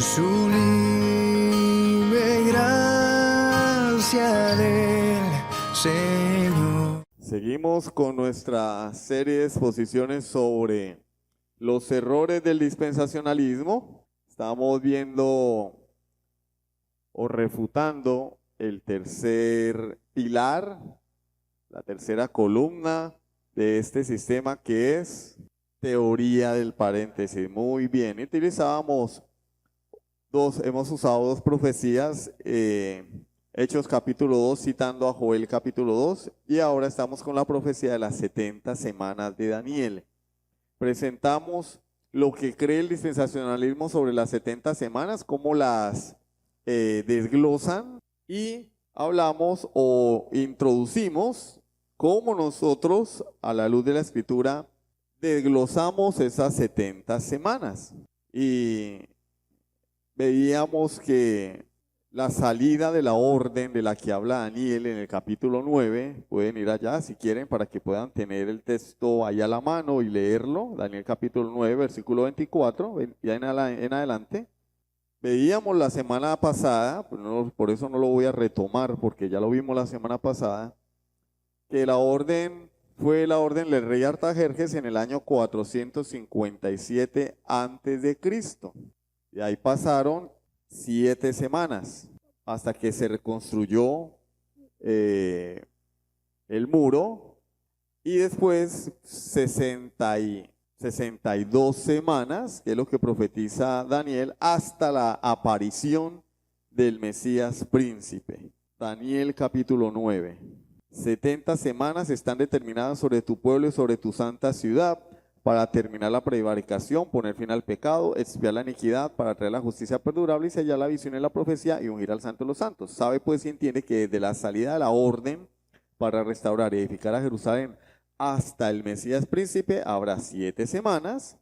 sublime gracia del Señor. Seguimos con nuestra serie de exposiciones sobre los errores del dispensacionalismo. Estamos viendo o refutando el tercer pilar, la tercera columna de este sistema, que es teoría del paréntesis. Muy bien, hemos usado dos profecías, Hechos capítulo 2 citando a Joel capítulo 2, y ahora estamos con la profecía de las 70 semanas de Daniel. Presentamos lo que cree el dispensacionalismo sobre las 70 semanas, cómo las desglosan, y hablamos o introducimos cómo nosotros, a la luz de la Escritura, desglosamos esas 70 semanas. Y veíamos que la salida de la orden de la que habla Daniel en el capítulo 9, pueden ir allá si quieren para que puedan tener el texto ahí a la mano y leerlo, Daniel capítulo 9, versículo 24, ya en adelante. Veíamos la semana pasada, pues por eso no lo voy a retomar porque ya lo vimos la semana pasada, que la orden fue la orden del rey Artajerjes en el año 457 antes de Cristo. Y ahí pasaron 7 semanas hasta que se reconstruyó el muro, y después 62 semanas, que es lo que profetiza Daniel, hasta la aparición del Mesías príncipe. Daniel capítulo 9. 70 semanas están determinadas sobre tu pueblo y sobre tu santa ciudad, para terminar la prevaricación, poner fin al pecado, expiar la iniquidad, para traer la justicia perdurable y sellar la visión y la profecía y ungir al santo de los santos. Sabe pues y entiende que desde la salida de la orden para restaurar y edificar a Jerusalén hasta el Mesías príncipe habrá 7 semanas,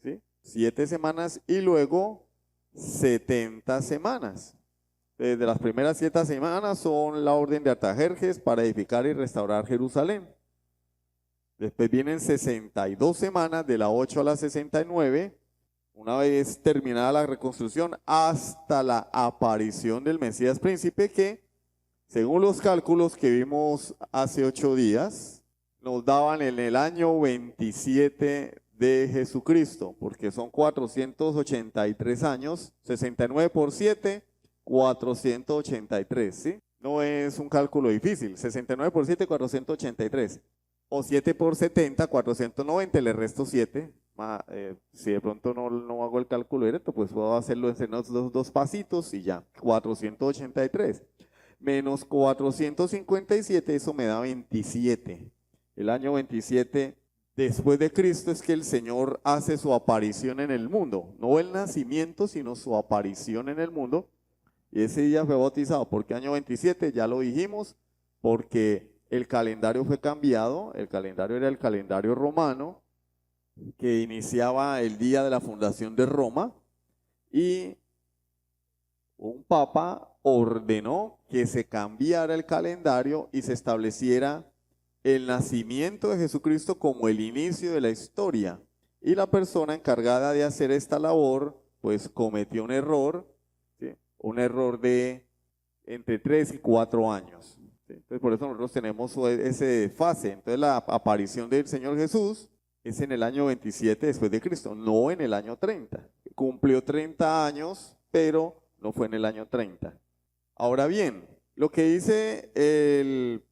¿sí? 7 semanas y luego 70 semanas. Desde las primeras 7 semanas son la orden de Artajerjes para edificar y restaurar Jerusalén. Después vienen 62 semanas, de la 8 a la 69, una vez terminada la reconstrucción, hasta la aparición del Mesías príncipe, que según los cálculos que vimos hace 8 días, nos daban en el año 27 de Jesucristo, porque son 483 años, 69 por 7, 483, ¿sí? No es un cálculo difícil, 69 por 7, 483. O 7 por 70, 490, le resto 7. Si de pronto no hago el cálculo directo, pues puedo hacerlo entre los dos pasitos y ya. 483 menos 457, eso me da 27. El año 27 después de Cristo es que el Señor hace su aparición en el mundo. No el nacimiento, sino su aparición en el mundo. Y ese día fue bautizado. ¿Por qué año 27? Ya lo dijimos, porque el calendario fue cambiado. El calendario era el calendario romano, que iniciaba el día de la fundación de Roma, y un papa ordenó que se cambiara el calendario y se estableciera el nacimiento de Jesucristo como el inicio de la historia. Y la persona encargada de hacer esta labor, pues cometió un error, ¿sí? Un error de entre 3 y 4 años. Entonces, por eso nosotros tenemos ese fase. Entonces, la aparición del Señor Jesús es en el año 27 después de Cristo, no en el año 30. Cumplió 30 años, pero no fue en el año 30. Ahora bien, lo que dice el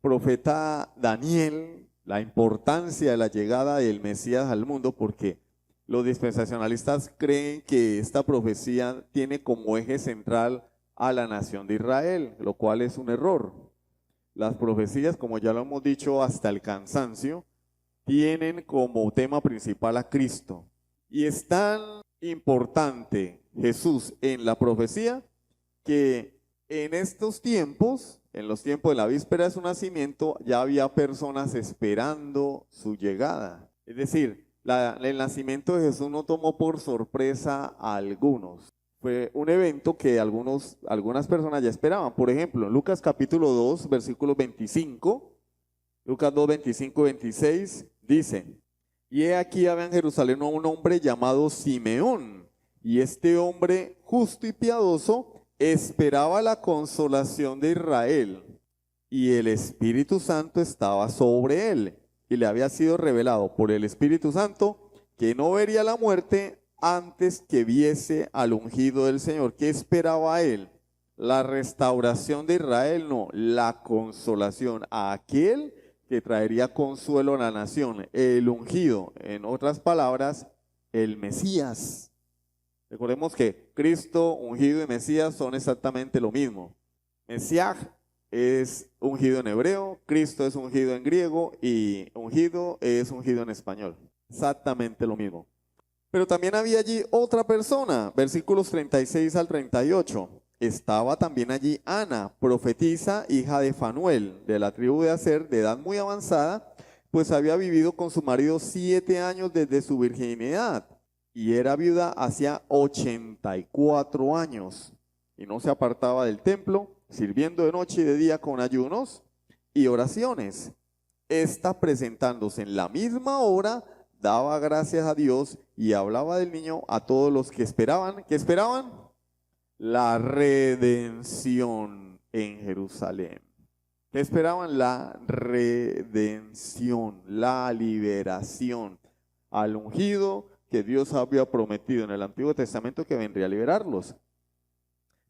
profeta Daniel, la importancia de la llegada del Mesías al mundo, porque los dispensacionalistas creen que esta profecía tiene como eje central a la nación de Israel, lo cual es un error. Las profecías, como ya lo hemos dicho hasta el cansancio, tienen como tema principal a Cristo. Y es tan importante Jesús en la profecía que en estos tiempos, en los tiempos de la víspera de su nacimiento, ya había personas esperando su llegada. Es decir, el nacimiento de Jesús no tomó por sorpresa a algunos. Fue un evento que algunas personas ya esperaban. Por ejemplo, en Lucas capítulo 2, versículo 25, Lucas 2, 25 y 26, dice: y he aquí había en Jerusalén un hombre llamado Simeón, Y este hombre justo y piadoso esperaba la consolación de Israel, y el Espíritu Santo estaba sobre él, y le había sido revelado por el Espíritu Santo que no vería la muerte antes que viese al ungido del Señor. ¿Qué esperaba él? La restauración de Israel, no, la consolación a aquel que traería consuelo a la nación, el ungido, en otras palabras, el Mesías. Recordemos que Cristo, ungido y Mesías son exactamente lo mismo. Mesías es ungido en hebreo, Cristo es ungido en griego y ungido es ungido en español. Exactamente lo mismo. Pero también había allí otra persona, versículos 36 al 38. Estaba también allí Ana, profetisa, hija de Fanuel, de la tribu de Aser, de edad muy avanzada, pues había vivido con su marido 7 años desde su virginidad, y era viuda hacía 84 años, y no se apartaba del templo, sirviendo de noche y de día con ayunos y oraciones. Esta, presentándose en la misma hora, daba gracias a Dios y hablaba del niño a todos los que esperaban. ¿Qué esperaban? La redención en Jerusalén. ¿Qué esperaban? La redención, la liberación al ungido que Dios había prometido en el Antiguo Testamento que vendría a liberarlos.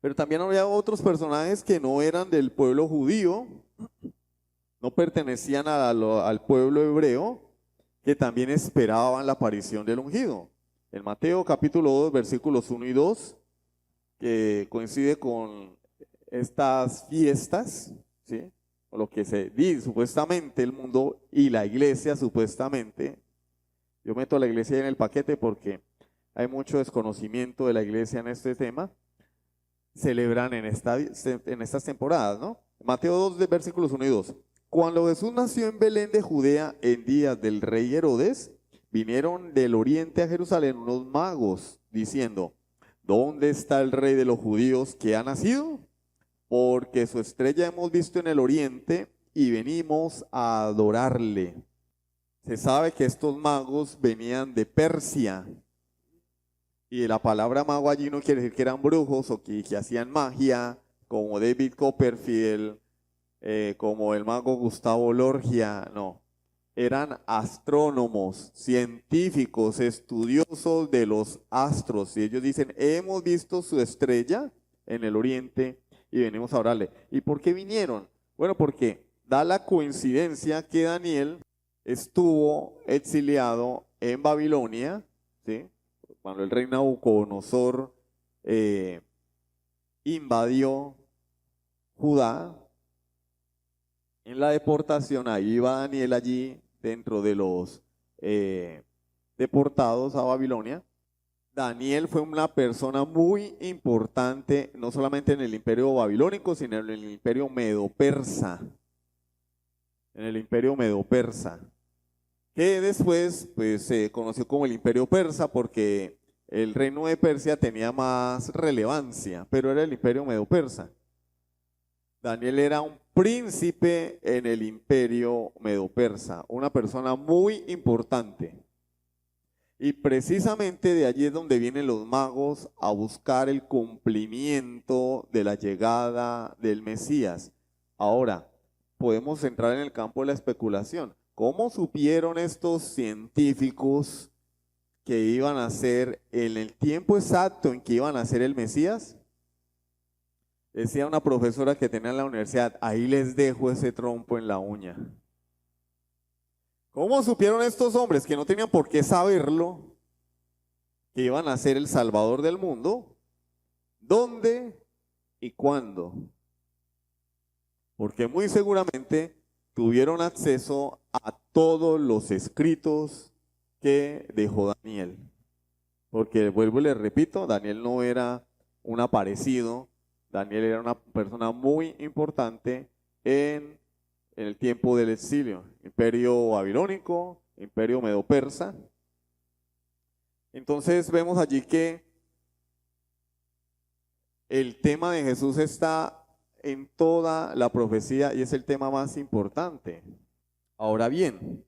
Pero también había otros personajes que no eran del pueblo judío, no pertenecían al pueblo hebreo, que también esperaban la aparición del ungido. En Mateo capítulo 2, versículos 1 y 2, que coincide con estas fiestas, ¿sí? O lo que se dice supuestamente el mundo y la iglesia supuestamente. Yo meto a la iglesia en el paquete porque hay mucho desconocimiento de la iglesia en este tema. Celebran en estas temporadas, ¿no? Mateo 2, de versículos 1 y 2. Cuando Jesús nació en Belén de Judea en días del rey Herodes, vinieron del oriente a Jerusalén unos magos diciendo: ¿dónde está el rey de los judíos que ha nacido? Porque su estrella hemos visto en el oriente y venimos a adorarle. Se sabe que estos magos venían de Persia. Y la palabra mago allí no quiere decir que eran brujos o que hacían magia, como David Copperfield, como el mago Gustavo Lorgia, no. Eran astrónomos, científicos, estudiosos de los astros. Y ellos dicen, hemos visto su estrella en el oriente y venimos a orarle. ¿Y por qué vinieron? Bueno, porque da la coincidencia que Daniel estuvo exiliado en Babilonia, ¿sí? Cuando el rey Nabucodonosor invadió Judá, en la deportación, ahí iba Daniel allí dentro de los deportados a Babilonia. Daniel fue una persona muy importante, no solamente en el imperio babilónico, sino en el imperio medo-persa. En el imperio medo-persa, que después pues, se conoció como el imperio persa porque el reino de Persia tenía más relevancia, pero era el imperio medo-persa. Daniel era un príncipe en el imperio medo-persa, una persona muy importante. Y precisamente de allí es donde vienen los magos a buscar el cumplimiento de la llegada del Mesías. Ahora, podemos entrar en el campo de la especulación. ¿Cómo supieron estos científicos que iban a ser en el tiempo exacto en que iban a ser el Mesías? Decía una profesora que tenía en la universidad, ahí les dejo ese trompo en la uña. ¿Cómo supieron estos hombres que no tenían por qué saberlo, que iban a ser el Salvador del mundo? ¿Dónde y cuándo? Porque muy seguramente tuvieron acceso a todos los escritos que dejó Daniel. Porque vuelvo y les repito, Daniel no era un aparecido, Daniel era una persona muy importante en el tiempo del exilio, imperio babilónico, imperio medo-persa. Entonces vemos allí que el tema de Jesús está en toda la profecía y es el tema más importante. Ahora bien,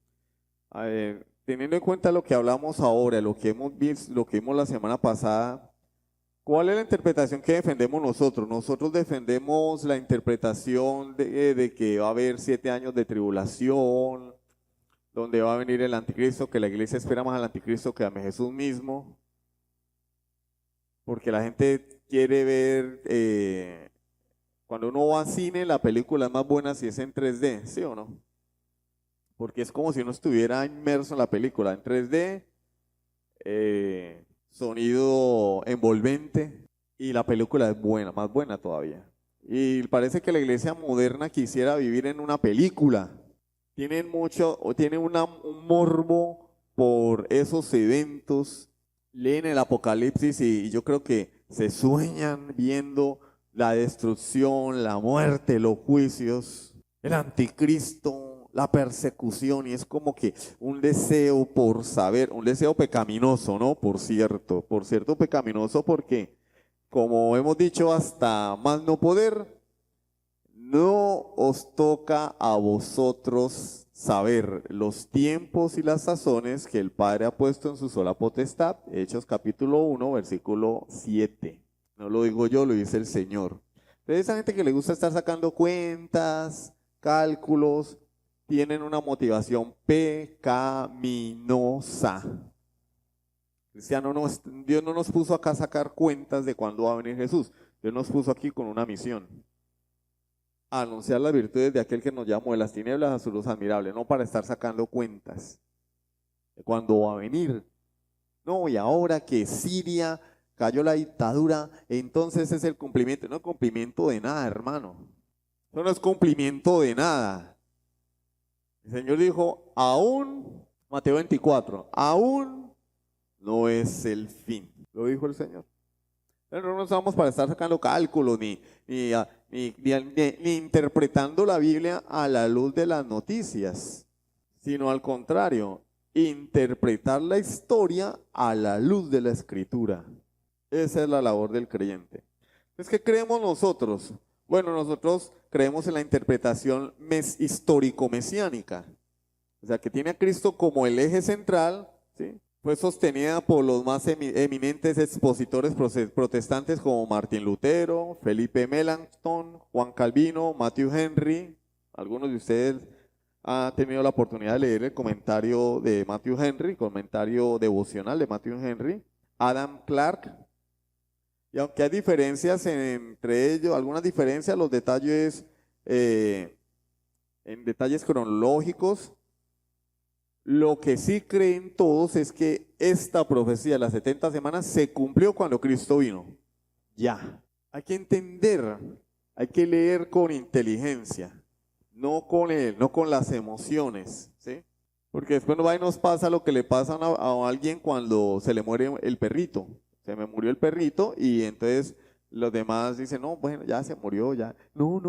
teniendo en cuenta lo que hablamos ahora, lo que hemos visto, lo que vimos la semana pasada, ¿Cuál es la interpretación que defendemos nosotros? Nosotros defendemos la interpretación de que va a haber 7 años de tribulación, donde va a venir el anticristo, que la iglesia espera más al anticristo que a Jesús mismo, porque la gente quiere ver, cuando uno va a cine, la película es más buena si es en 3D, ¿sí o no? Porque es como si uno estuviera inmerso en la película, en 3D, sonido envolvente, y la película es buena, más buena todavía. Y parece que la iglesia moderna quisiera vivir en una película. Tienen un morbo por esos eventos. Leen el Apocalipsis y yo creo que se sueñan viendo la destrucción, la muerte, los juicios, el anticristo, la persecución, y es como que un deseo por saber, un deseo pecaminoso, ¿no? Por cierto, pecaminoso, porque como hemos dicho hasta más no poder, no os toca a vosotros saber los tiempos y las sazones que el Padre ha puesto en su sola potestad. Hechos capítulo 1, versículo 7. No lo digo yo, lo dice el Señor. Entonces, esa gente que le gusta estar sacando cuentas, cálculos, tienen una motivación pecaminosa. Dios no nos puso acá a sacar cuentas de cuándo va a venir Jesús. Dios nos puso aquí con una misión: a anunciar las virtudes de aquel que nos llamó de las tinieblas a su luz admirable, no para estar sacando cuentas de cuándo va a venir. No, y ahora que Siria cayó la dictadura, entonces es el cumplimiento. No es cumplimiento de nada, hermano. Eso no es cumplimiento de nada. El Señor dijo, aún, Mateo 24, aún no es el fin. Lo dijo el Señor. Pero no estamos para estar sacando cálculos ni interpretando la Biblia a la luz de las noticias, sino al contrario, interpretar la historia a la luz de la Escritura. Esa es la labor del creyente. Entonces, ¿qué creemos nosotros? Bueno, nosotros creemos en la interpretación histórico-mesiánica, o sea, que tiene a Cristo como el eje central, ¿sí? Fue sostenida por los más eminentes expositores protestantes como Martín Lutero, Felipe Melanchthon, Juan Calvino, Matthew Henry. Algunos de ustedes han tenido la oportunidad de leer el comentario de Matthew Henry, comentario devocional de Matthew Henry, Adam Clarke. Y aunque hay diferencias entre ellos, algunas diferencias, los detalles, en detalles cronológicos, lo que sí creen todos es que esta profecía de las 70 semanas se cumplió cuando Cristo vino. Ya. Hay que entender, hay que leer con inteligencia, no con las emociones, ¿sí? Porque después nos pasa lo que le pasa a alguien cuando se le muere el perrito. Se me murió el perrito y entonces los demás dicen, no, bueno, ya se murió, ya. No.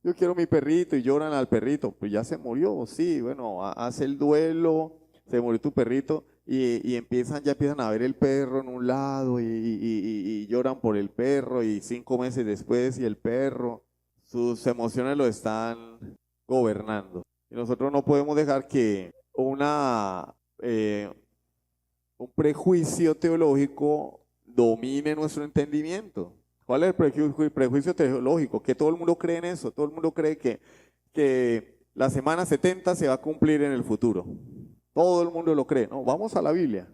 Yo quiero mi perrito y lloran al perrito. Pues ya se murió, sí, bueno, hace el duelo, se murió tu perrito y empiezan a ver el perro en un lado y lloran por el perro y 5 meses después y el perro, sus emociones lo están gobernando. Y nosotros no podemos dejar que un prejuicio teológico domine nuestro entendimiento. ¿Cuál es el prejuicio teológico? Que todo el mundo cree en eso, todo el mundo cree que la semana 70 se va a cumplir en el futuro. Todo el mundo lo cree. No, vamos a la Biblia.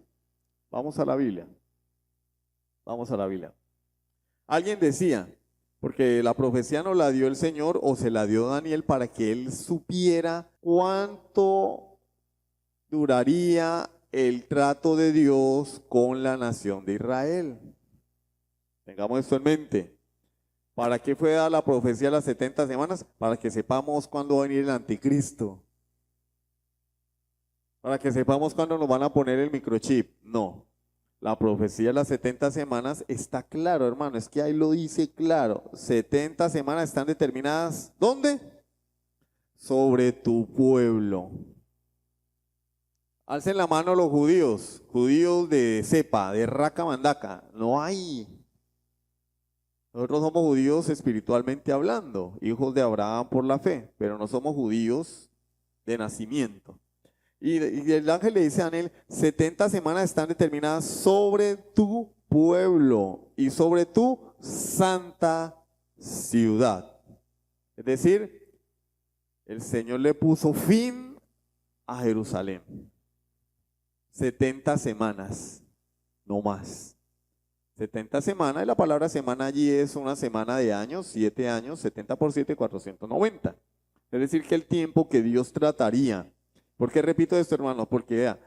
Alguien decía, porque la profecía no la dio el Señor o se la dio Daniel para que él supiera cuánto duraría el trato de Dios con la nación de Israel. Tengamos esto en mente. ¿Para qué fue dada la profecía de las 70 semanas? Para que sepamos cuándo va a venir el anticristo. Para que sepamos cuándo nos van a poner el microchip. No. La profecía de las 70 semanas está claro, hermano. Es que ahí lo dice claro. 70 semanas están determinadas. ¿Dónde? Sobre tu pueblo. Alcen la mano los judíos de cepa, de raca mandaca. No hay. Nosotros somos judíos espiritualmente hablando, hijos de Abraham por la fe, pero no somos judíos de nacimiento. Y el ángel le dice a Daniel, 70 semanas están determinadas sobre tu pueblo y sobre tu santa ciudad. Es decir, el Señor le puso fin a Jerusalén. 70 semanas, no más. 70 semanas, y la palabra semana allí es una semana de años, 7 años, 70 por 7, 490. Es decir, que el tiempo que Dios trataría. ¿Por qué repito esto, hermano? Porque vea,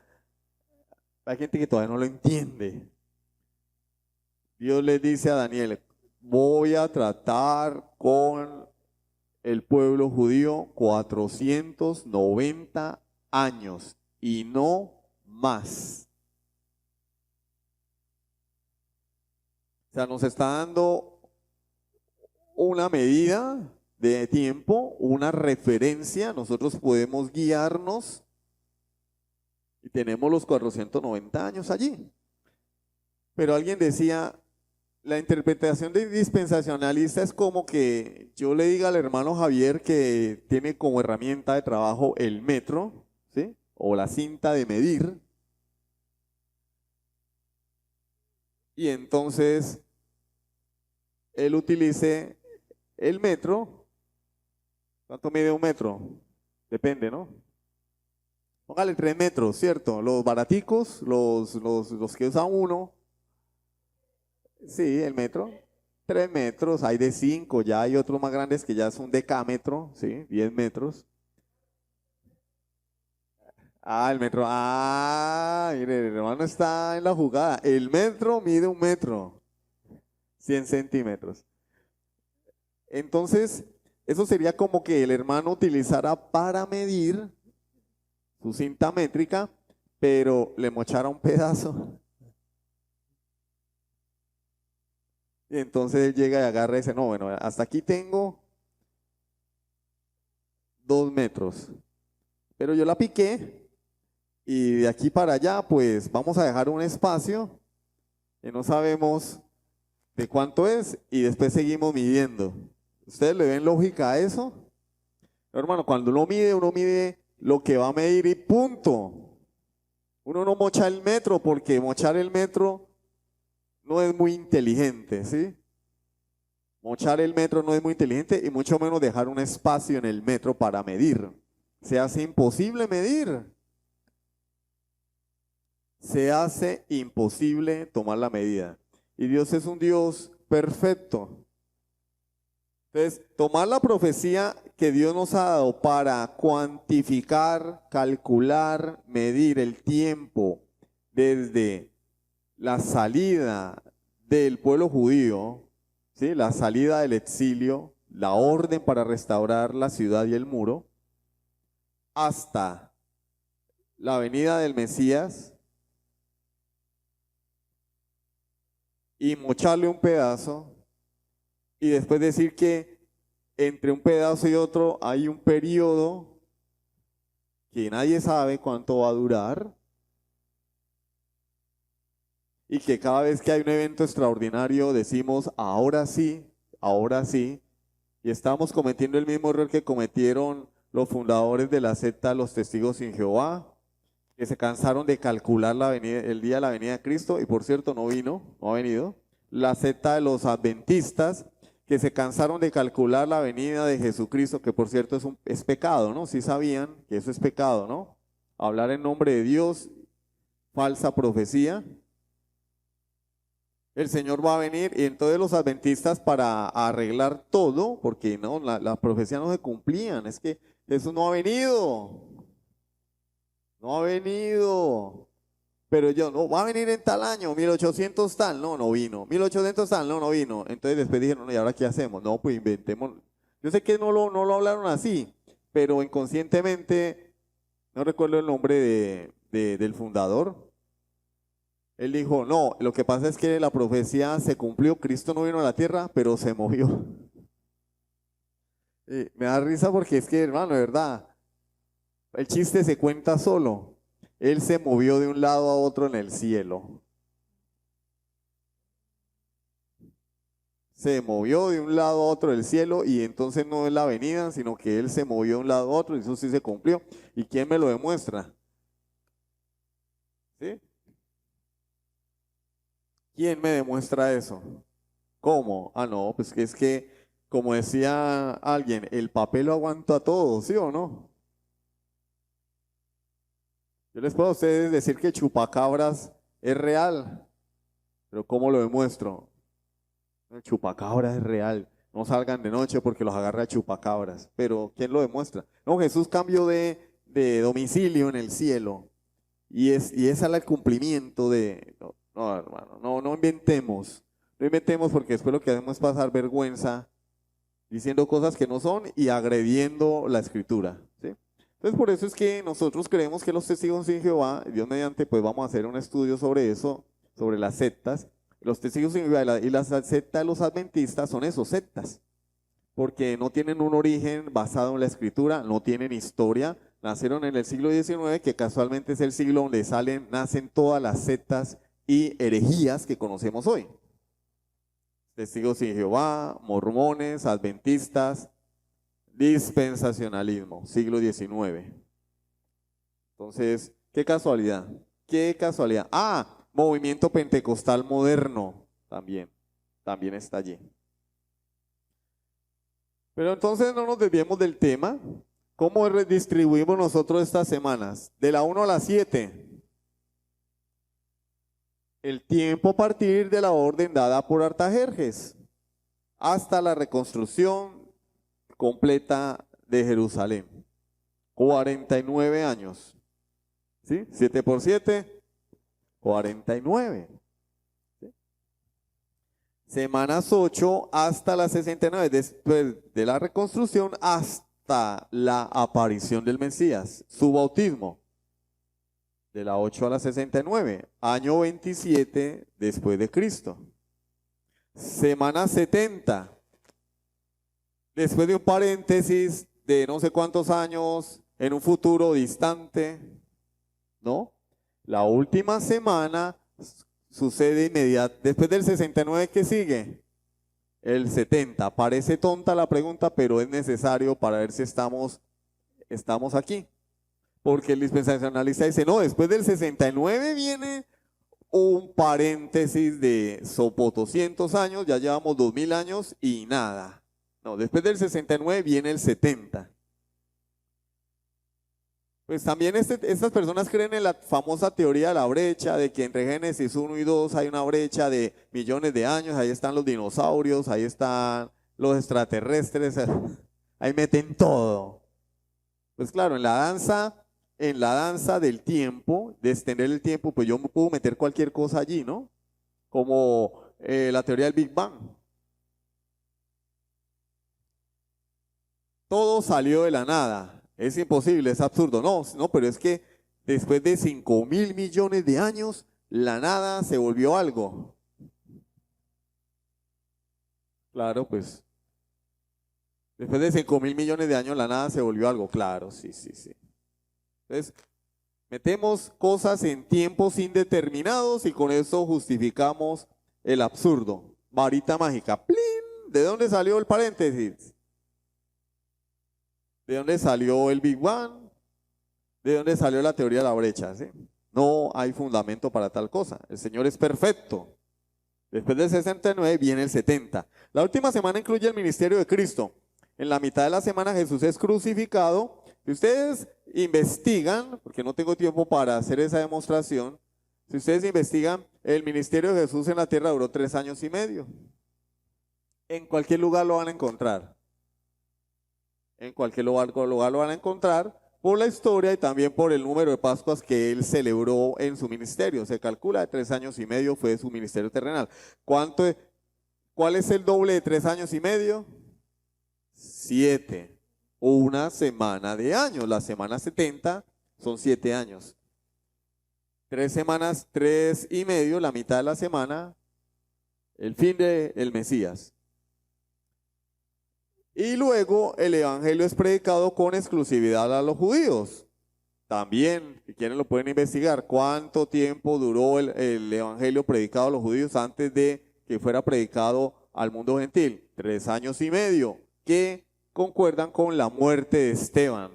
hay gente que todavía no lo entiende. Dios le dice a Daniel, voy a tratar con el pueblo judío 490 años y no más. O sea, nos está dando una medida de tiempo, una referencia. Nosotros podemos guiarnos y tenemos los 490 años allí. Pero alguien decía, la interpretación de dispensacionalista es como que yo le diga al hermano Javier que tiene como herramienta de trabajo el metro, ¿sí? O la cinta de medir. Y entonces él utilice el metro. ¿Cuánto mide un metro? Depende, ¿no? Póngale 3 metros, ¿cierto? Los baraticos, los que usa uno. Sí, el metro. 3 metros, hay de 5, ya hay otros más grandes que ya es un decámetro, ¿sí? 10 metros. Ah, el metro. Ah, mire, el hermano está en la jugada. El metro mide 1 metro, 100 centímetros. Entonces, eso sería como que el hermano utilizara para medir su cinta métrica, pero le mochara un pedazo. Y entonces él llega y agarra y dice, no, bueno, hasta aquí tengo 2 metros. Pero yo la piqué y de aquí para allá, pues vamos a dejar un espacio que no sabemos de cuánto es y después seguimos midiendo. ¿Ustedes le ven lógica a eso? Hermano, cuando uno mide lo que va a medir y punto. Uno no mocha el metro porque mochar el metro no es muy inteligente, ¿sí? Mochar el metro no es muy inteligente y mucho menos dejar un espacio en el metro para medir. Se hace imposible medir. Se hace imposible tomar la medida. Y Dios es un Dios perfecto. Entonces, tomar la profecía que Dios nos ha dado para cuantificar, calcular, medir el tiempo desde la salida del pueblo judío, ¿sí? La salida del exilio, la orden para restaurar la ciudad y el muro, hasta la venida del Mesías y mocharle un pedazo y después decir que entre un pedazo y otro hay un periodo que nadie sabe cuánto va a durar y que cada vez que hay un evento extraordinario decimos ahora sí, y estamos cometiendo el mismo error que cometieron los fundadores de la secta Los Testigos sin Jehová, que se cansaron de calcular el día de la venida de Cristo y por cierto no ha venido. La secta de los adventistas, que se cansaron de calcular la venida de Jesucristo, que por cierto es pecado, ¿no? Sí sabían que eso es pecado, ¿no? Hablar en nombre de Dios, falsa profecía. El Señor va a venir y entonces los adventistas para arreglar todo, porque no, las profecías no se cumplían, es que Jesús no ha venido, no ha venido. Pero yo, no, va a venir en tal año, 1800 tal, no vino. 1800 tal, no vino. Entonces después dijeron, no, ¿y ahora qué hacemos? No, pues inventemos. Yo sé que no lo hablaron así, pero inconscientemente, no recuerdo el nombre del fundador. Él dijo, no, lo que pasa es que la profecía se cumplió, Cristo no vino a la tierra, pero se movió. Y me da risa porque es que, hermano, de verdad, el chiste se cuenta solo. Él se movió de un lado a otro en el cielo. Se movió de un lado a otro del cielo y entonces no es la venida, sino que Él se movió de un lado a otro y eso sí se cumplió. ¿Y quién me lo demuestra? ¿Sí? ¿Quién me demuestra eso? ¿Cómo? Ah, no, pues que es que, como decía alguien, el papel lo aguanta todo, ¿sí o no? Yo les puedo a ustedes decir que chupacabras es real, pero ¿cómo lo demuestro? El chupacabras es real. No salgan de noche porque los agarra chupacabras. Pero ¿quién lo demuestra? No, Jesús cambió de domicilio en el cielo. Y es al cumplimiento de... No, no, hermano, no inventemos. No inventemos porque después lo que hacemos es pasar vergüenza diciendo cosas que no son y agrediendo la escritura. ¿Sí? Entonces por eso es que nosotros creemos que los testigos de Jehová, Dios mediante, pues vamos a hacer un estudio sobre eso, sobre las sectas. Los testigos de Jehová y las sectas de los adventistas son esos, sectas, porque no tienen un origen basado en la escritura, no tienen historia, nacieron en el siglo XIX, que casualmente es el siglo donde nacen todas las sectas y herejías que conocemos hoy. Testigos de Jehová, mormones, adventistas, dispensacionalismo, siglo XIX. Entonces, qué casualidad, qué casualidad. Ah, movimiento pentecostal moderno, también está allí. Pero entonces no nos desviemos del tema. ¿Cómo redistribuimos nosotros estas semanas? De la 1 a la 7. El tiempo a partir de la orden dada por Artajerjes hasta la reconstrucción completa de Jerusalén. 49 años. ¿Sí? 7 por 7, 49. ¿Sí? Semanas 8 hasta la 69, después de la reconstrucción hasta la aparición del Mesías, su bautismo. De la 8 a la 69, año 27 después de Cristo. Semana 70, después de un paréntesis de no sé cuántos años, en un futuro distante, ¿no? La última semana sucede inmediatamente, después del 69, ¿qué sigue? El 70. Parece tonta la pregunta, pero es necesario para ver si estamos aquí. Porque el dispensacionalista dice, no, después del 69 viene un paréntesis de sopotoscientos años, ya llevamos 2000 años y nada. No, después del 69 viene el 70. Pues también estas personas creen en la famosa teoría de la brecha, de que entre Génesis 1 y 2 hay una brecha de millones de años, ahí están los dinosaurios, ahí están los extraterrestres, ahí meten todo. Pues claro, en la danza del tiempo, de extender el tiempo, pues yo me puedo meter cualquier cosa allí, ¿no? Como la teoría del Big Bang. Todo salió de la nada. Es imposible, es absurdo. No, pero es que después de 5.000 millones de años, la nada se volvió algo. Claro, pues. Después de 5.000 millones de años, la nada se volvió algo. Claro, sí. Entonces, metemos cosas en tiempos indeterminados y con eso justificamos el absurdo. Varita mágica. ¡Plin! ¿De dónde salió el paréntesis? ¿De dónde salió el Big Bang? ¿De dónde salió la teoría de la brecha? ¿Sí? No hay fundamento para tal cosa. El Señor es perfecto. Después del 69 viene el 70. La última semana incluye el ministerio de Cristo. En la mitad de la semana Jesús es crucificado. Si ustedes investigan, porque no tengo tiempo para hacer esa demostración, si ustedes investigan, el ministerio de Jesús en la tierra duró 3 años y medio. En cualquier lugar lo van a encontrar. En cualquier lugar lo van a encontrar por la historia y también por el número de Pascuas que él celebró en su ministerio. Se calcula de 3 años y medio fue su ministerio terrenal. ¿Cuál es el doble de 3 años y medio? 7. Una semana de años. La semana 70 son 7 años. 3 semanas, 3 y medio, la mitad de la semana, el fin del Mesías. Y luego el evangelio es predicado con exclusividad a los judíos. También, si quieren lo pueden investigar, cuánto tiempo duró el evangelio predicado a los judíos antes de que fuera predicado al mundo gentil. 3 años y medio, que concuerdan con la muerte de Esteban.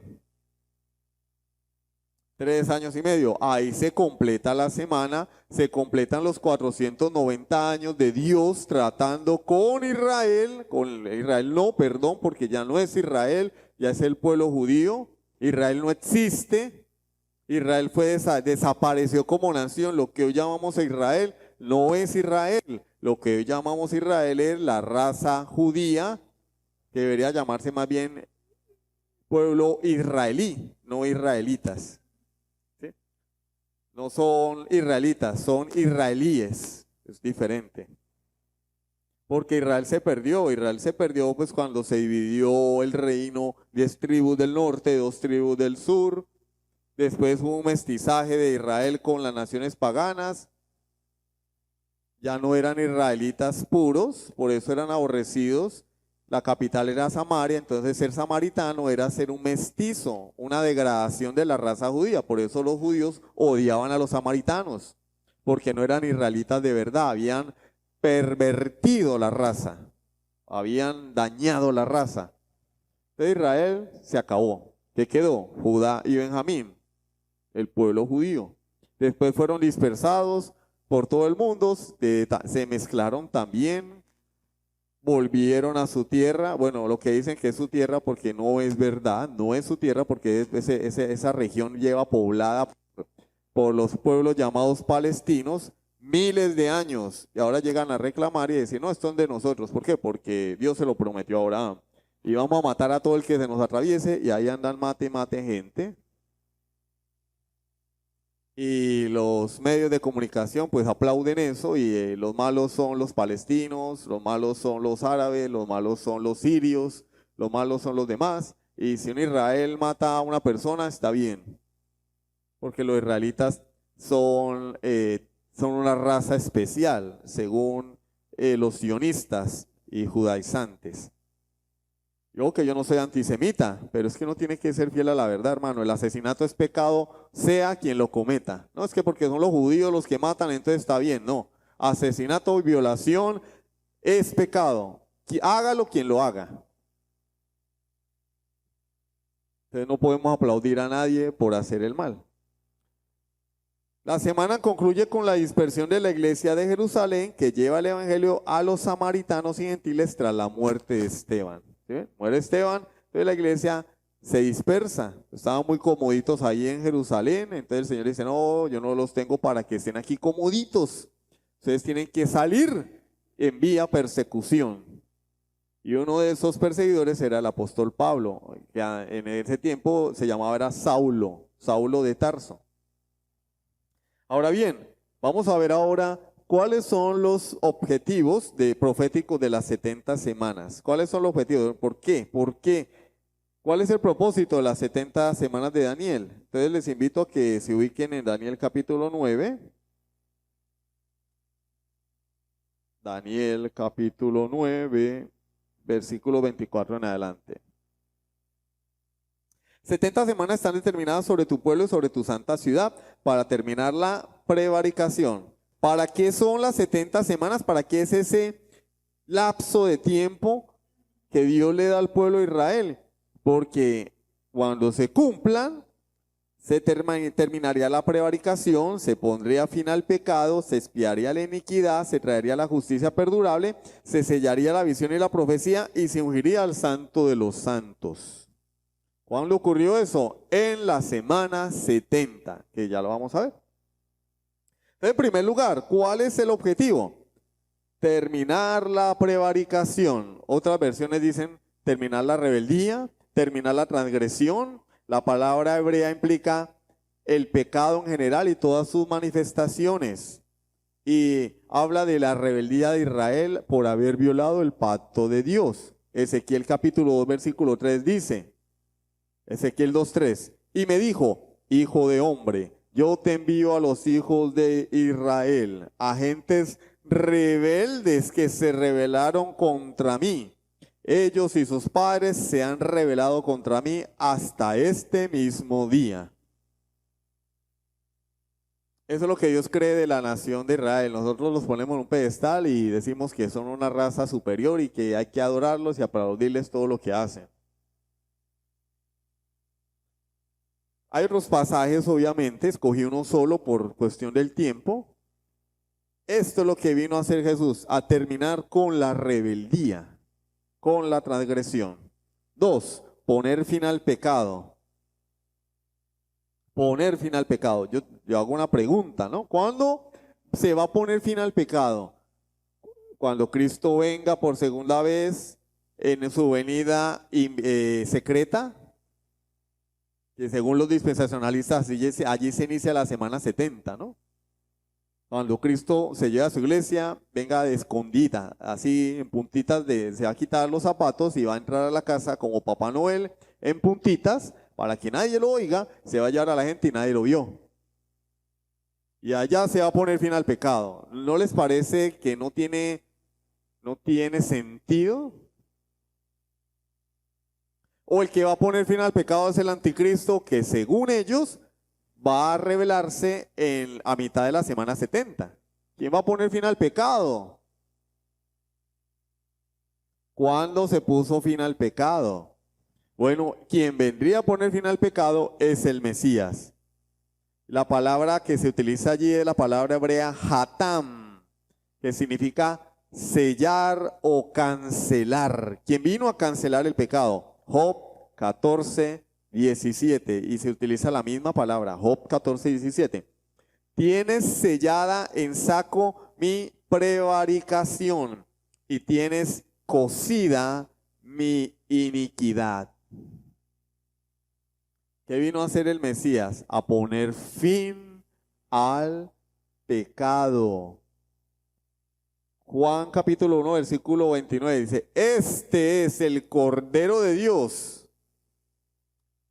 3 años y medio. Ahí se completa la semana, se completan los 490 años de Dios tratando con Israel, no, perdón, porque ya no es Israel, ya es el pueblo judío. Israel no existe. Israel desapareció como nación. Lo que hoy llamamos a Israel no es Israel. Lo que hoy llamamos Israel es la raza judía, que debería llamarse más bien pueblo israelí, no israelitas. ¿Sí? No son israelitas, son israelíes. Es diferente. Porque Israel se perdió pues cuando se dividió el reino, 10 tribus del norte, 2 tribus del sur. Después hubo un mestizaje de Israel con las naciones paganas. Ya no eran israelitas puros, por eso eran aborrecidos. La capital era Samaria, entonces ser samaritano era ser un mestizo, una degradación de la raza judía. Por eso los judíos odiaban a los samaritanos, porque no eran israelitas de verdad, habían pervertido la raza, habían dañado la raza. Entonces Israel se acabó. ¿Qué quedó? Judá y Benjamín, el pueblo judío. Después fueron dispersados por todo el mundo, se mezclaron también, volvieron a su tierra. Bueno, lo que dicen que es su tierra porque no es verdad, no es su tierra porque esa región lleva poblada por los pueblos llamados palestinos miles de años, y ahora llegan a reclamar y decir, no, esto es de nosotros. ¿Por qué? Porque Dios se lo prometió a Abraham. Y vamos a matar a todo el que se nos atraviese, y ahí andan mate y mate gente. Y los medios de comunicación pues aplauden eso, y los malos son los palestinos, los malos son los árabes, los malos son los sirios, los malos son los demás. Y si un Israel mata a una persona, está bien, porque los israelitas son una raza especial, según los sionistas y judaizantes. Yo no soy antisemita, pero es que uno tiene que ser fiel a la verdad, hermano. El asesinato es pecado, sea quien lo cometa. No es que porque son los judíos los que matan, entonces está bien. No, asesinato y violación es pecado. Hágalo quien lo haga. Entonces no podemos aplaudir a nadie por hacer el mal. La semana concluye con la dispersión de la iglesia de Jerusalén, que lleva el evangelio a los samaritanos y gentiles tras la muerte de Esteban. ¿Sí? Muere Esteban, entonces la iglesia se dispersa. Estaban muy comoditos ahí en Jerusalén, entonces el Señor dice, no, yo no los tengo para que estén aquí comoditos. Ustedes tienen que salir en vía persecución. Y uno de esos perseguidores era el apóstol Pablo, que en ese tiempo se llamaba era Saulo de Tarso. Ahora bien, vamos a ver ahora cuáles son los objetivos proféticos de las 70 semanas. ¿Cuáles son los objetivos? ¿Por qué? ¿Por qué? ¿Cuál es el propósito de las 70 semanas de Daniel? Entonces les invito a que se ubiquen en Daniel capítulo 9. Daniel capítulo 9, versículo 24 en adelante. 70 semanas están determinadas sobre tu pueblo y sobre tu santa ciudad para terminar la prevaricación. ¿Para qué son las 70 semanas? ¿Para qué es ese lapso de tiempo que Dios le da al pueblo de Israel? Porque cuando se cumplan, se terminaría la prevaricación, se pondría fin al pecado, se expiaría la iniquidad, se traería la justicia perdurable, se sellaría la visión y la profecía y se ungiría al santo de los santos. ¿Cuándo ocurrió eso? En la semana 70, que ya lo vamos a ver. En primer lugar, ¿cuál es el objetivo? Terminar la prevaricación. Otras versiones dicen terminar la rebeldía, terminar la transgresión. La palabra hebrea implica el pecado en general y todas sus manifestaciones. Y habla de la rebeldía de Israel por haber violado el pacto de Dios. Ezequiel capítulo 2, versículo 3 dice, Ezequiel 2:3, y me dijo, hijo de hombre, yo te envío a los hijos de Israel, a gentes rebeldes que se rebelaron contra mí. Ellos y sus padres se han rebelado contra mí hasta este mismo día. Eso es lo que Dios cree de la nación de Israel. Nosotros los ponemos en un pedestal y decimos que son una raza superior y que hay que adorarlos y aplaudirles todo lo que hacen. Hay otros pasajes, obviamente, escogí uno solo por cuestión del tiempo. Esto es lo que vino a hacer Jesús, a terminar con la rebeldía, con la transgresión. 2, poner fin al pecado. Poner fin al pecado. Yo hago una pregunta, ¿no? ¿Cuándo se va a poner fin al pecado? Cuando Cristo venga por segunda vez en su venida secreta, que según los dispensacionalistas allí se inicia la semana 70, ¿no? Cuando Cristo se lleva a su iglesia, venga de escondida, así en puntitas, se va a quitar los zapatos y va a entrar a la casa como Papá Noel en puntitas, para que nadie lo oiga, se va a llevar a la gente y nadie lo vio. Y allá se va a poner fin al pecado. ¿No les parece que no tiene sentido? O el que va a poner fin al pecado es el anticristo, que según ellos va a revelarse a mitad de la semana 70. ¿Quién va a poner fin al pecado? ¿Cuándo se puso fin al pecado? Bueno, quien vendría a poner fin al pecado es el Mesías. La palabra que se utiliza allí es la palabra hebrea hatam, que significa sellar o cancelar. ¿Quién vino a cancelar el pecado? Job 14, 17, y se utiliza la misma palabra, Job 14, 17. Tienes sellada en saco mi prevaricación y tienes cosida mi iniquidad. ¿Qué vino a hacer el Mesías? A poner fin al pecado. Juan capítulo 1, versículo 29 dice, este es el Cordero de Dios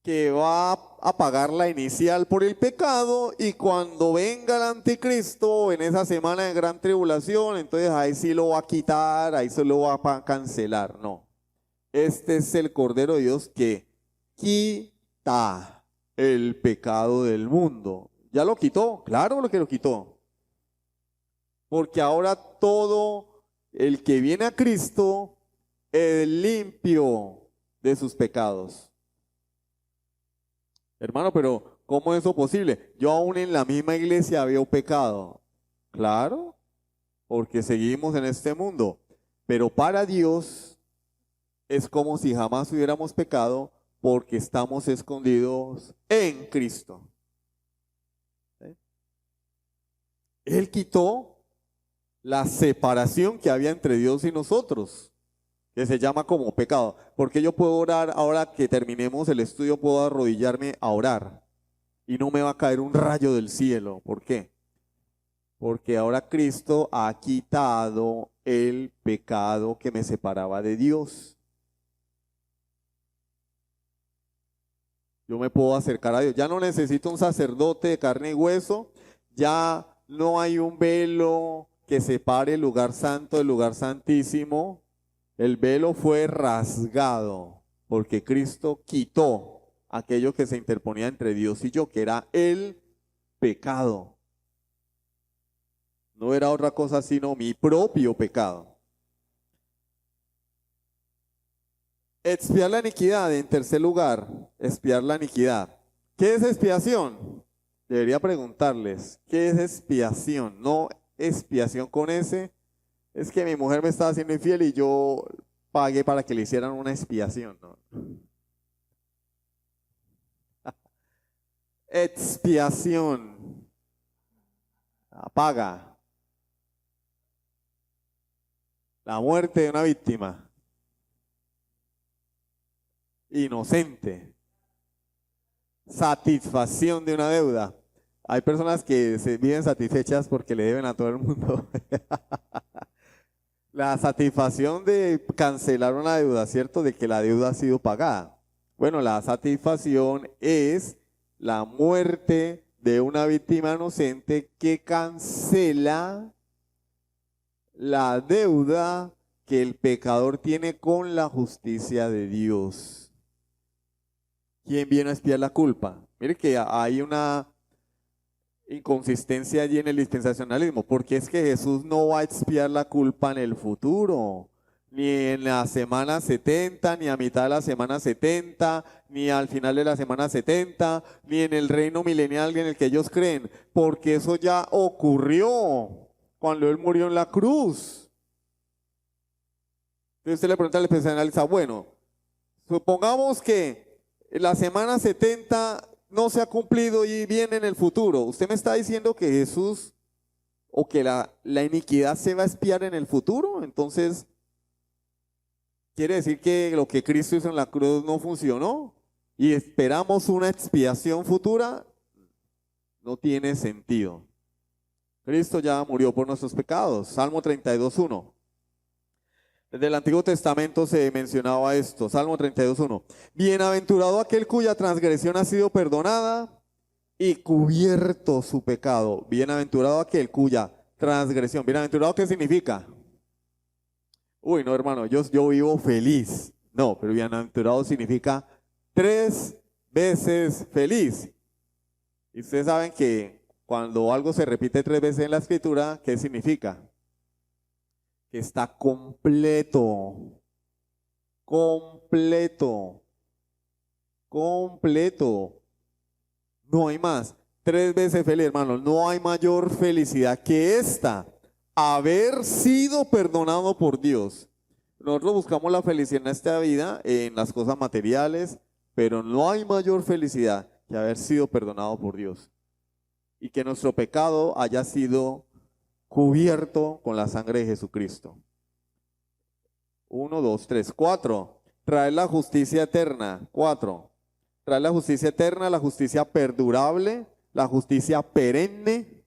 que va a pagar la inicial por el pecado, y cuando venga el anticristo en esa semana de gran tribulación, entonces ahí sí lo va a quitar, ahí se lo va a cancelar. No, este es el Cordero de Dios que quita el pecado del mundo. ¿Ya lo quitó? Claro lo que lo quitó. Porque ahora todo el que viene a Cristo es limpio de sus pecados. Hermano, pero ¿cómo es eso posible? Yo aún en la misma iglesia veo pecado. Claro, porque seguimos en este mundo. Pero para Dios es como si jamás hubiéramos pecado, porque estamos escondidos en Cristo. ¿Sí? Él quitó la separación que había entre Dios y nosotros, que se llama como pecado. Porque yo puedo orar, ahora que terminemos el estudio, puedo arrodillarme a orar y no me va a caer un rayo del cielo. ¿Por qué? Porque ahora Cristo ha quitado el pecado que me separaba de Dios. Yo me puedo acercar a Dios. Ya no necesito un sacerdote de carne y hueso. Ya no hay un velo que separe el lugar santo del lugar santísimo. El velo fue rasgado porque Cristo quitó aquello que se interponía entre Dios y yo, que era el pecado. No era otra cosa sino mi propio pecado. Expiar la iniquidad, en tercer lugar, expiar la iniquidad. ¿Qué es expiación? Debería preguntarles, ¿qué es expiación? No expiación con S. Es que mi mujer me estaba haciendo infiel y yo pagué para que le hicieran una expiación, ¿no? Expiación. Paga. La muerte de una víctima. Inocente. Satisfacción de una deuda. Hay personas que se viven satisfechas porque le deben a todo el mundo. La satisfacción de cancelar una deuda, ¿cierto? De que la deuda ha sido pagada. Bueno, la satisfacción es la muerte de una víctima inocente que cancela la deuda que el pecador tiene con la justicia de Dios. ¿Quién viene a expiar la culpa? Mire que hay una inconsistencia allí en el dispensacionalismo, porque es que Jesús no va a expiar la culpa en el futuro. ni en la semana 70, ni a mitad de la semana 70, ni al final de la semana 70, ni en el reino milenial en el que ellos creen, porque eso ya ocurrió cuando Él murió en la cruz. Entonces usted le pregunta al especialista, bueno, supongamos que la semana 70 no se ha cumplido y viene en el futuro. ¿Usted me está diciendo que Jesús o que la iniquidad se va a expiar en el futuro? Entonces, ¿quiere decir que lo que Cristo hizo en la cruz no funcionó y esperamos una expiación futura? No tiene sentido. Cristo ya murió por nuestros pecados. Salmo 32:1. Desde el Antiguo Testamento se mencionaba esto. Salmo 32:1. Bienaventurado aquel cuya transgresión ha sido perdonada y cubierto su pecado. Bienaventurado aquel cuya transgresión. ¿Bienaventurado qué significa? Uy, no, hermano, yo vivo feliz. No, pero bienaventurado significa 3 veces feliz. Y ustedes saben que cuando algo se repite 3 veces en la escritura, ¿qué significa? Que está completo. Completo. Completo. No hay más. 3 veces feliz, hermano. No hay mayor felicidad que esta. Haber sido perdonado por Dios. Nosotros buscamos la felicidad en esta vida, en las cosas materiales, pero no hay mayor felicidad que haber sido perdonado por Dios. Y que nuestro pecado haya sido cubierto con la sangre de Jesucristo. 1, 2, 3, 4. Traer la justicia eterna. 4. Traer la justicia eterna, la justicia perdurable, la justicia perenne.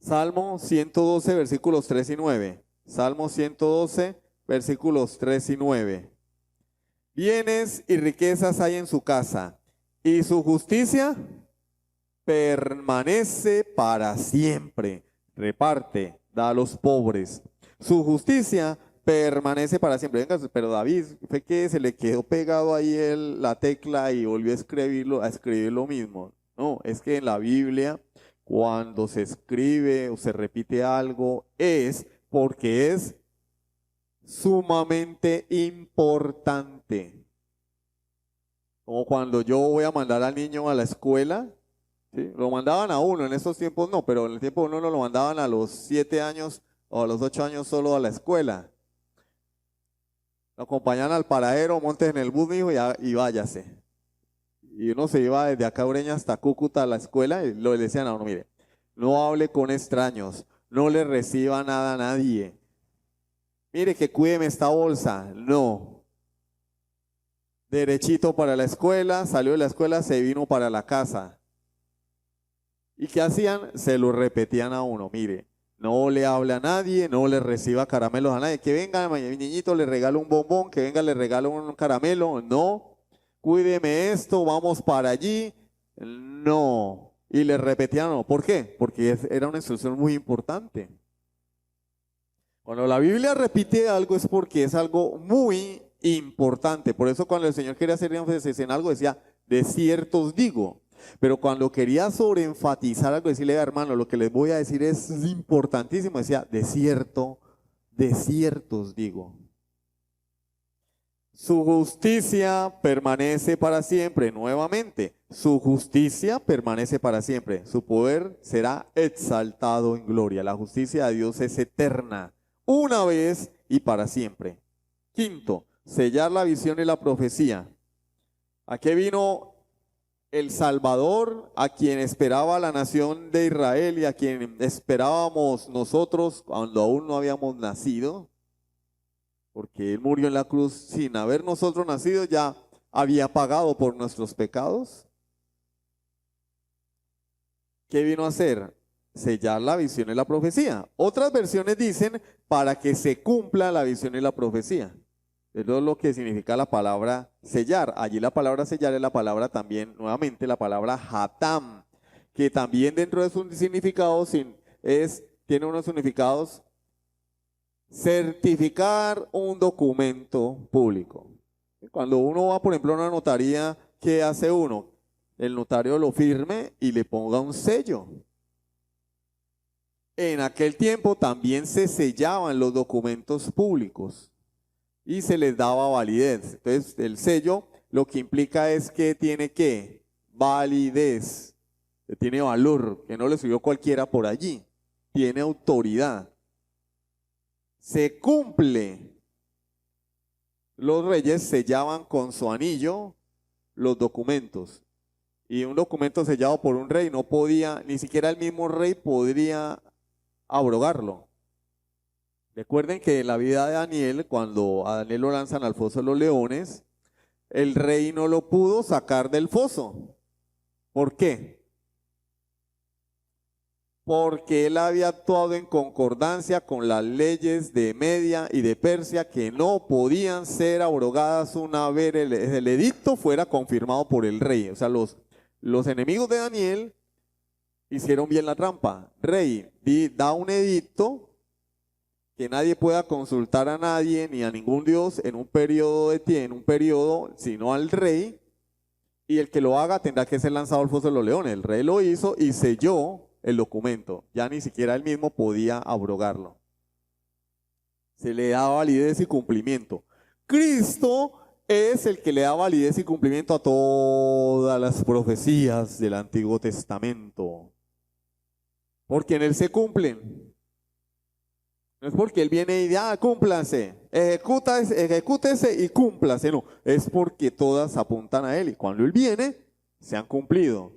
Salmo 112, versículos 3 y 9. Salmo 112, versículos 3 y 9. Bienes y riquezas hay en su casa, y su justicia permanece para siempre. Reparte, da a los pobres. Su justicia permanece para siempre. Venga, pero David, fue que se le quedó pegado ahí la tecla y volvió a escribir lo mismo. No, es que en la Biblia, cuando se escribe o se repite algo, es porque es sumamente importante. Como cuando yo voy a mandar al niño a la escuela, ¿sí? Lo mandaban a uno, en esos tiempos no, pero en el tiempo de uno lo mandaban a los 7 años o a los 8 años solo a la escuela. Lo acompañaban al paradero, montes en el bus, mijo, y váyase. Y uno se iba desde acá Ureña hasta Cúcuta a la escuela y le decían a uno, mire, no hable con extraños, no le reciba nada a nadie. Mire que cuídeme esta bolsa. No. Derechito para la escuela, salió de la escuela, se vino para la casa. ¿Y qué hacían? Se lo repetían a uno, mire, no le hable a nadie, no le reciba caramelos a nadie. Que venga mi niñito, le regalo un bombón, que venga, le regalo un caramelo. No. Cuídeme esto, vamos para allí. No. Y le repetían, no. ¿Por qué? Porque era una instrucción muy importante. Cuando la Biblia repite algo es porque es algo muy importante. Por eso cuando el Señor quería hacer énfasis en algo decía, de cierto os digo. Pero cuando quería sobreenfatizar algo, decirle, hermano, lo que les voy a decir es importantísimo, decía, de cierto os digo. Su justicia permanece para siempre. Nuevamente, su justicia permanece para siempre. Su poder será exaltado en gloria. La justicia de Dios es eterna, una vez y para siempre. Quinto, sellar la visión y la profecía. ¿A qué vino el Salvador, a quien esperaba la nación de Israel y a quien esperábamos nosotros cuando aún no habíamos nacido? Porque Él murió en la cruz sin haber nosotros nacido, ya había pagado por nuestros pecados. ¿Qué vino a hacer? Sellar la visión y la profecía. Otras versiones dicen para que se cumpla la visión y la profecía. Eso es lo que significa la palabra sellar. Allí la palabra sellar es la palabra también, nuevamente, la palabra hatam, que también dentro de sus significados tiene unos significados: certificar un documento público. Cuando uno va, por ejemplo, a una notaría, ¿qué hace uno? El notario lo firme y le ponga un sello. En aquel tiempo también se sellaban los documentos públicos y se les daba validez. Entonces, el sello lo que implica es que tiene ¿qué? Validez, que tiene valor, que no le subió cualquiera por allí, tiene autoridad. Se cumple. Los reyes sellaban con su anillo los documentos. Y un documento sellado por un rey no podía, ni siquiera el mismo rey podría abrogarlo. Recuerden que en la vida de Daniel, cuando a Daniel lo lanzan al foso de los leones, el rey no lo pudo sacar del foso. ¿Por qué? Porque él había actuado en concordancia con las leyes de Media y de Persia que no podían ser abrogadas una vez el edicto fuera confirmado por el rey. O sea, los enemigos de Daniel hicieron bien la trampa. Rey, da un edicto que nadie pueda consultar a nadie ni a ningún dios en un periodo de tiempo, sino al rey, y el que lo haga tendrá que ser lanzado al foso de los leones. El rey lo hizo y selló el documento. Ya ni siquiera él mismo podía abrogarlo. Se le da validez y cumplimiento. Cristo es el que le da validez y cumplimiento a todas las profecías del Antiguo Testamento. Porque en él se cumplen. No es porque él viene y dice, cúmplase, ejecútese y cúmplase. No, es porque todas apuntan a él. Y cuando él viene, se han cumplido.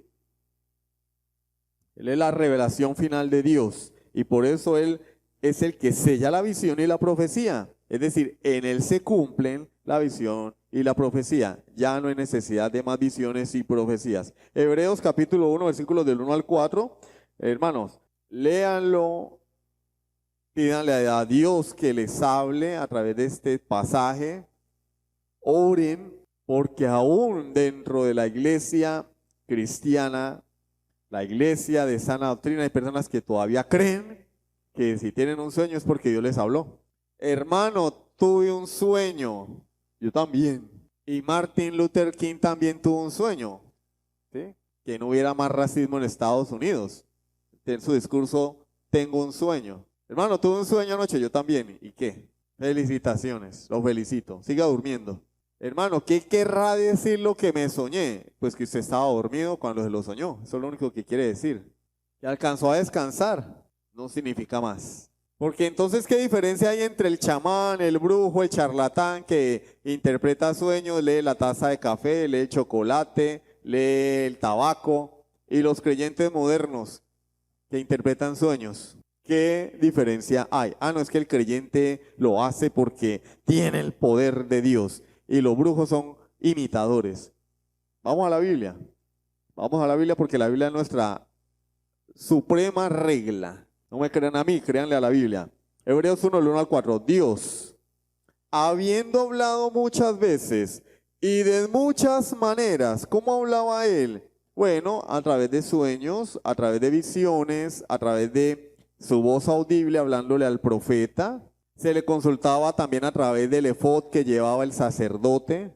Él es la revelación final de Dios. Y por eso él es el que sella la visión y la profecía. Es decir, en él se cumplen la visión y la profecía. Ya no hay necesidad de más visiones y profecías. Hebreos capítulo 1, versículos del 1 al 4. Hermanos, léanlo. Pídanle a Dios que les hable a través de este pasaje. Oren, porque aún dentro de la iglesia cristiana, la iglesia de sana doctrina, hay personas que todavía creen que si tienen un sueño es porque Dios les habló. Hermano, tuve un sueño. Yo también. Y Martin Luther King también tuvo un sueño. ¿Sí? Que no hubiera más racismo en Estados Unidos. En su discurso, tengo un sueño. Hermano, tuve un sueño anoche, yo también. ¿Y qué? Felicitaciones, lo felicito. Siga durmiendo. Hermano, ¿qué querrá decir lo que me soñé? Pues que usted estaba dormido cuando se lo soñó. Eso es lo único que quiere decir. Que alcanzó a descansar. No significa más. Porque entonces, ¿qué diferencia hay entre el chamán, el brujo, el charlatán que interpreta sueños, lee la taza de café, lee el chocolate, lee el tabaco, y los creyentes modernos que interpretan sueños? ¿Qué diferencia hay? No, es que el creyente lo hace porque tiene el poder de Dios y los brujos son imitadores. Vamos a la Biblia. Vamos a la Biblia porque la Biblia es nuestra suprema regla. No me crean a mí, créanle a la Biblia. Hebreos 1, del 1 al 4. Dios, habiendo hablado muchas veces y de muchas maneras, ¿cómo hablaba él? Bueno, a través de sueños, a través de visiones, a través de su voz audible hablándole al profeta. Se le consultaba también a través del efod que llevaba el sacerdote.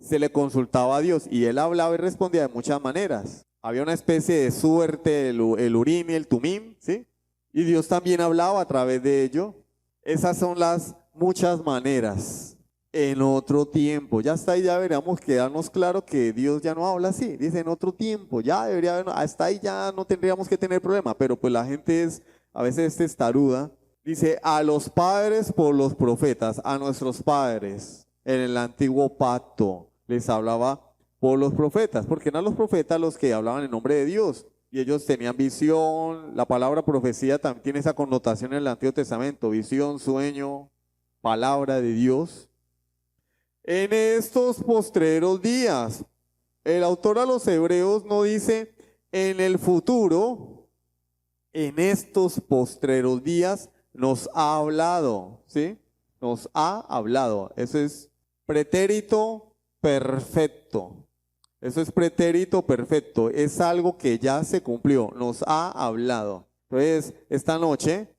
Se le consultaba a Dios y él hablaba y respondía de muchas maneras. Había una especie de suerte, el urim y el tumim, ¿sí? Y Dios también hablaba a través de ello. Esas son las muchas maneras. En otro tiempo, ya hasta ahí ya deberíamos quedarnos claro que Dios ya no habla así. Dice en otro tiempo, ya debería haber, hasta ahí ya no tendríamos que tener problema. Pero pues la gente es a veces testaruda. Dice a los padres por los profetas, a nuestros padres en el antiguo pacto les hablaba por los profetas, porque eran los profetas los que hablaban en nombre de Dios y ellos tenían visión. La palabra profecía también tiene esa connotación en el Antiguo Testamento, visión, sueño, palabra de Dios. En estos postreros días, el autor a los Hebreos no dice en el futuro, en estos postreros días nos ha hablado, ¿sí? Nos ha hablado. Eso es pretérito perfecto. Eso es pretérito perfecto. Es algo que ya se cumplió. Nos ha hablado. Entonces, esta noche,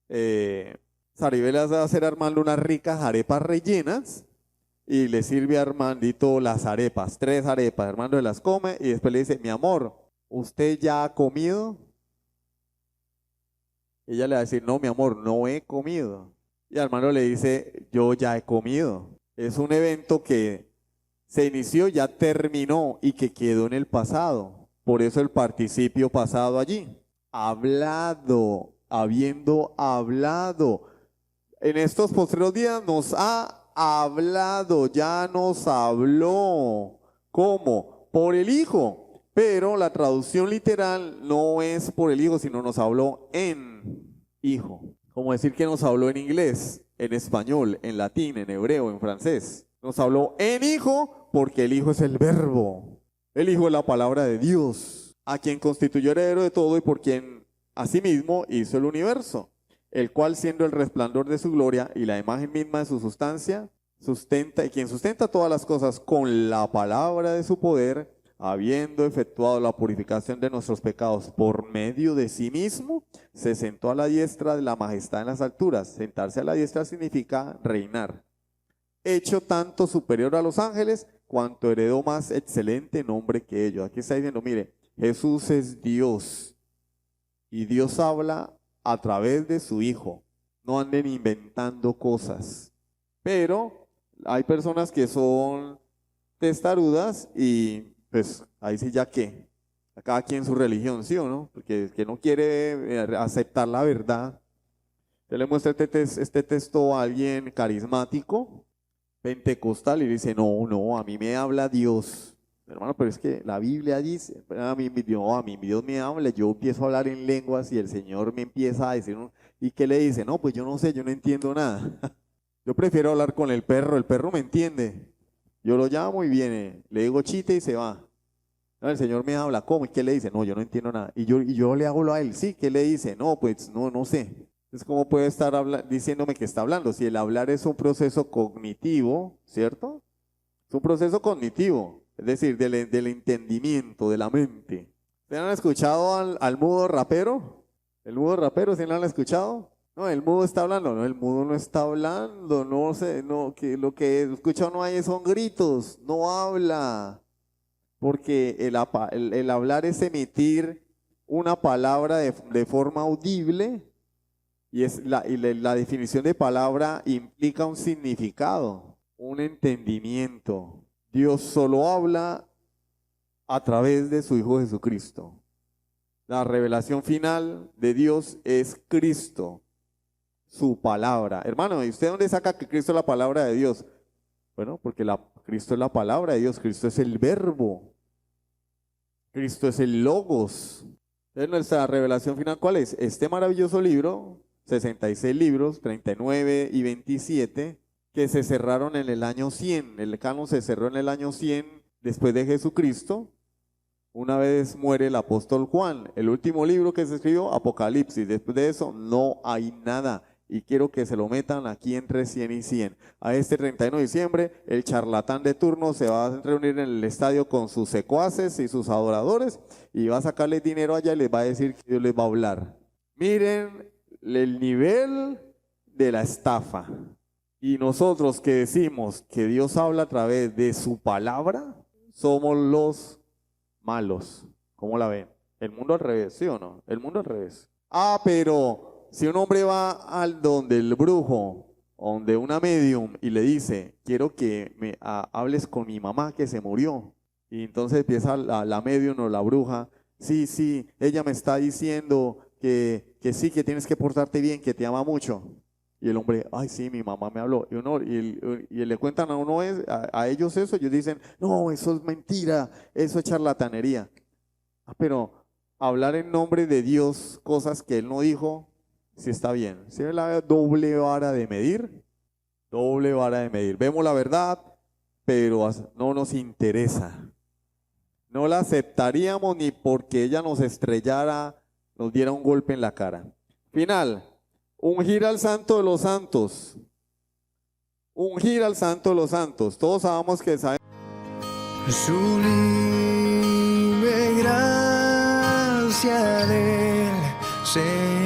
Saribel va a hacer a Armando unas ricas arepas rellenas y le sirve a Armandito las arepas, 3 arepas. Armando se las come y después le dice, mi amor, ¿usted ya ha comido? Ella le va a decir, no, mi amor, no he comido. Y el hermano le dice, yo ya he comido. Es un evento que se inició, ya terminó y que quedó en el pasado. Por eso el participio pasado allí. Hablado, habiendo hablado. En estos postreros días nos ha hablado, ya nos habló. ¿Cómo? Por el Hijo. Pero la traducción literal no es por el Hijo, sino nos habló en Hijo. Como decir que nos habló en inglés, en español, en latín, en hebreo, en francés. Nos habló en Hijo porque el Hijo es el Verbo. El Hijo es la palabra de Dios, a quien constituyó heredero de todo y por quien asimismo hizo el universo, el cual siendo el resplandor de su gloria y la imagen misma de su sustancia, sustenta y quien sustenta todas las cosas con la palabra de su poder, habiendo efectuado la purificación de nuestros pecados por medio de sí mismo, se sentó a la diestra de la majestad en las alturas. Sentarse a la diestra significa reinar. Hecho tanto superior a los ángeles, cuanto heredó más excelente nombre que ellos. Aquí está diciendo, mire, Jesús es Dios y Dios habla a través de su Hijo. No anden inventando cosas. Pero hay personas que son testarudas y pues ahí sí ya que, a cada quien su religión, ¿sí o no? Porque el que no quiere aceptar la verdad. Yo le muestro este texto a alguien carismático, pentecostal, y dice, no, a mí me habla Dios. Hermano, pero es que la Biblia dice, a mí Dios me habla, yo empiezo a hablar en lenguas y el Señor me empieza a decir, ¿y qué le dice? No, pues yo no sé, yo no entiendo nada. Yo prefiero hablar con el perro me entiende. Yo lo llamo y viene, le digo chite y se va. No, el Señor me habla, ¿cómo? ¿Y qué le dice? No, yo no entiendo nada. Y yo le hablo a él, sí, ¿qué le dice? No, pues no sé. Entonces, ¿cómo puede estar diciéndome que está hablando? Si el hablar es un proceso cognitivo, ¿cierto? Es un proceso cognitivo, es decir, del entendimiento, de la mente. ¿Ustedes han escuchado al mudo rapero? ¿El mudo rapero, sí lo han escuchado? No, el mudo está hablando. No, el mudo no está hablando. No sé, no, que lo que he escuchado no hay son gritos. No habla. Porque el hablar es emitir una palabra de forma audible y la definición de palabra implica un significado, un entendimiento. Dios solo habla a través de su Hijo Jesucristo. La revelación final de Dios es Cristo, su palabra. Hermano, ¿y usted dónde saca que Cristo es la palabra de Dios? Bueno, porque Cristo es la palabra de Dios, Cristo es el verbo, Cristo es el logos. Entonces nuestra revelación final, ¿cuál es? Este maravilloso libro, 66 libros, 39 y 27, que se cerraron en el año 100. El canon se cerró en el año 100 después de Jesucristo. Una vez muere el apóstol Juan, el último libro que se escribió, Apocalipsis. Después de eso no hay nada. Y quiero que se lo metan aquí entre 100 y 100. A este 31 de diciembre, el charlatán de turno se va a reunir en el estadio con sus secuaces y sus adoradores y va a sacarles dinero allá y les va a decir que Dios les va a hablar. Miren el nivel de la estafa. Y nosotros que decimos que Dios habla a través de su palabra, somos los malos. ¿Cómo la ven? El mundo al revés, ¿sí o no? El mundo al revés. Pero si un hombre va al donde el brujo, donde una medium y le dice, quiero que me hables con mi mamá que se murió. Y entonces empieza la medium o la bruja, sí, ella me está diciendo que sí, que tienes que portarte bien, que te ama mucho. Y el hombre, ay sí, mi mamá me habló. Y le cuentan a uno, a ellos eso, ellos dicen, no, eso es mentira, eso es charlatanería. Pero hablar en nombre de Dios cosas que él no dijo, sí está bien. ¿Sí es la doble vara de medir? Doble vara de medir. Vemos la verdad, pero no nos interesa. No la aceptaríamos ni porque ella nos estrellara, nos diera un golpe en la cara. Final. Ungir al santo de los santos. Ungir al santo de los santos. Todos sabemos que sabemos. Sublime gracia del Señor.